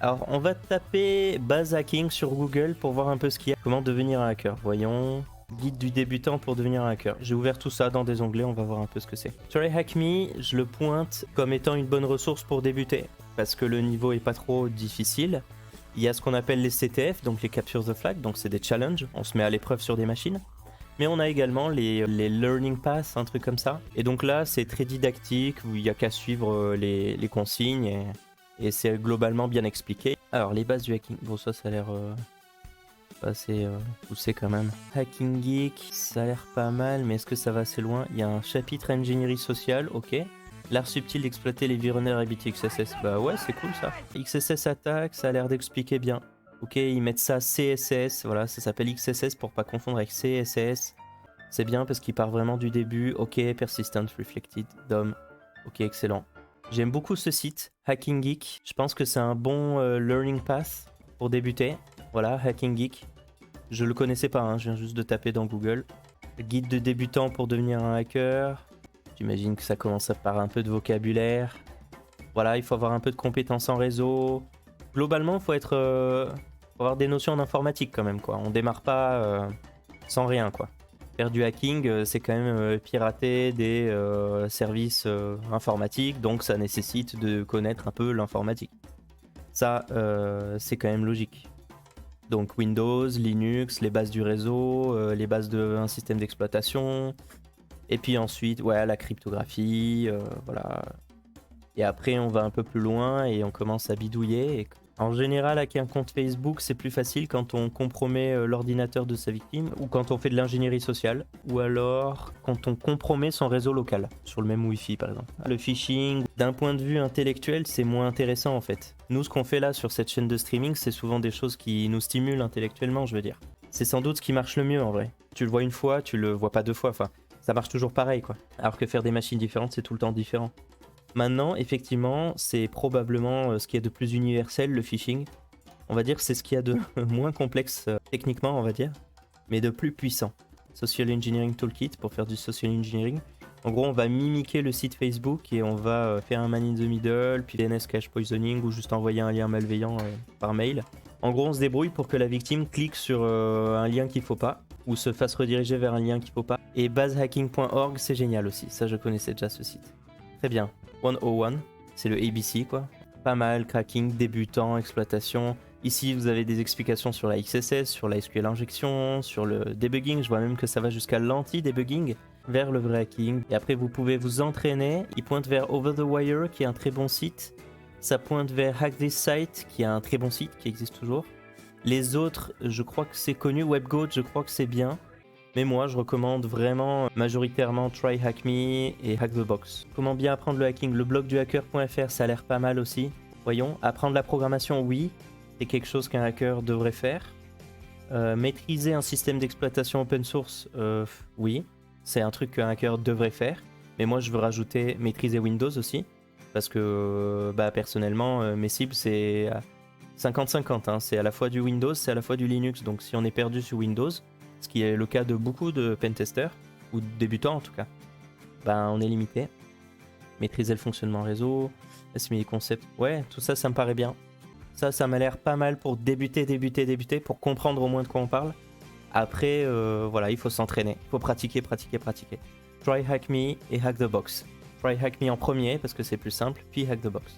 Alors, on va taper base hacking sur Google pour voir un peu ce qu'il y a. Comment devenir un hacker. Voyons. Guide du débutant pour devenir un hacker. J'ai ouvert tout ça dans des onglets, on va voir un peu ce que c'est. TryHackMe, je le pointe comme étant une bonne ressource pour débuter, parce que le niveau est pas trop difficile. Il y a ce qu'on appelle les CTF, donc les Capture the Flag, donc c'est des challenges, on se met à l'épreuve sur des machines. Mais on a également les Learning Pass, un truc comme ça. Et donc là, c'est très didactique, où il n'y a qu'à suivre les consignes, et c'est globalement bien expliqué. Alors, les bases du hacking, bon ça a l'air... assez poussé quand même. Hacking Geek, ça a l'air pas mal, mais est-ce que ça va assez loin? Il y a un chapitre ingénierie sociale, ok. L'art subtil d'exploiter les vulnérabilités XSS, bah ouais, c'est cool ça. XSS attaque, ça a l'air d'expliquer bien. Ok, ils mettent ça CSS, voilà, ça s'appelle XSS pour pas confondre avec CSS. C'est bien parce qu'il part vraiment du début. Ok, Persistent Reflected, DOM. Ok, excellent. J'aime beaucoup ce site, Hacking Geek. Je pense que c'est un bon learning path pour débuter. Voilà, Hacking Geek. Je le connaissais pas, hein, je viens juste de taper dans Google. Guide de débutant pour devenir un hacker. J'imagine que ça commence par un peu de vocabulaire. Voilà, il faut avoir un peu de compétences en réseau. Globalement, faut avoir des notions en informatique quand même, quoi. On démarre pas sans rien, quoi. Faire du hacking, c'est quand même pirater des services informatiques, donc ça nécessite de connaître un peu l'informatique. Ça, c'est quand même logique. Donc Windows, Linux, les bases du réseau, les bases d'un système d'exploitation, et puis ensuite, ouais, la cryptographie, voilà. Et après, on va un peu plus loin et on commence à bidouiller. Et en général, avec un compte Facebook, c'est plus facile quand on compromet l'ordinateur de sa victime, ou quand on fait de l'ingénierie sociale, ou alors quand on compromet son réseau local, sur le même Wi-Fi par exemple. Le phishing, d'un point de vue intellectuel, c'est moins intéressant en fait. Nous, ce qu'on fait là sur cette chaîne de streaming, c'est souvent des choses qui nous stimulent intellectuellement, je veux dire. C'est sans doute ce qui marche le mieux en vrai. Tu le vois une fois, tu le vois pas deux fois, enfin, ça marche toujours pareil quoi. Alors que faire des machines différentes, c'est tout le temps différent. Maintenant, effectivement, c'est probablement ce qu'il y a de plus universel, le phishing. On va dire que c'est ce qu'il y a de moins complexe techniquement, on va dire, mais de plus puissant. Social Engineering Toolkit pour faire du social engineering. En gros, on va mimiquer le site Facebook et on va faire un man in the middle, puis DNS cache poisoning ou juste envoyer un lien malveillant par mail. En gros, on se débrouille pour que la victime clique sur un lien qu'il faut pas ou se fasse rediriger vers un lien qu'il faut pas. Et basehacking.org, c'est génial aussi. Ça, je connaissais déjà ce site. Très bien. 101, c'est le ABC quoi. Pas mal, cracking, débutant, exploitation. Ici, vous avez des explications sur la XSS, sur la SQL injection, sur le debugging. Je vois même que ça va jusqu'à l'anti-debugging vers le vrai hacking. Et après, vous pouvez vous entraîner. Il pointe vers Over the Wire, qui est un très bon site. Ça pointe vers Hack This Site, qui est un très bon site, qui existe toujours. Les autres, je crois que c'est connu. WebGoat, je crois que c'est bien. Mais moi, je recommande vraiment majoritairement TryHackMe et Hack the Box. Comment bien apprendre le hacking? Le blog du hacker.fr, ça a l'air pas mal aussi. Voyons, apprendre la programmation, oui, c'est quelque chose qu'un hacker devrait faire. Maîtriser un système d'exploitation open source, oui, c'est un truc qu'un hacker devrait faire. Mais moi, je veux rajouter maîtriser Windows aussi. Parce que personnellement, mes cibles, c'est 50-50. Hein. C'est à la fois du Windows, c'est à la fois du Linux. Donc si on est perdu sur Windows, ce qui est le cas de beaucoup de pentesters, ou de débutants en tout cas, on est limité. Maîtriser le fonctionnement réseau, assimiler les concepts, ouais, tout ça, ça me paraît bien. Ça m'a l'air pas mal pour débuter, pour comprendre au moins de quoi on parle. Après, voilà, il faut s'entraîner, il faut pratiquer. TryHackMe et Hack the Box. TryHackMe en premier parce que c'est plus simple, puis Hack the Box.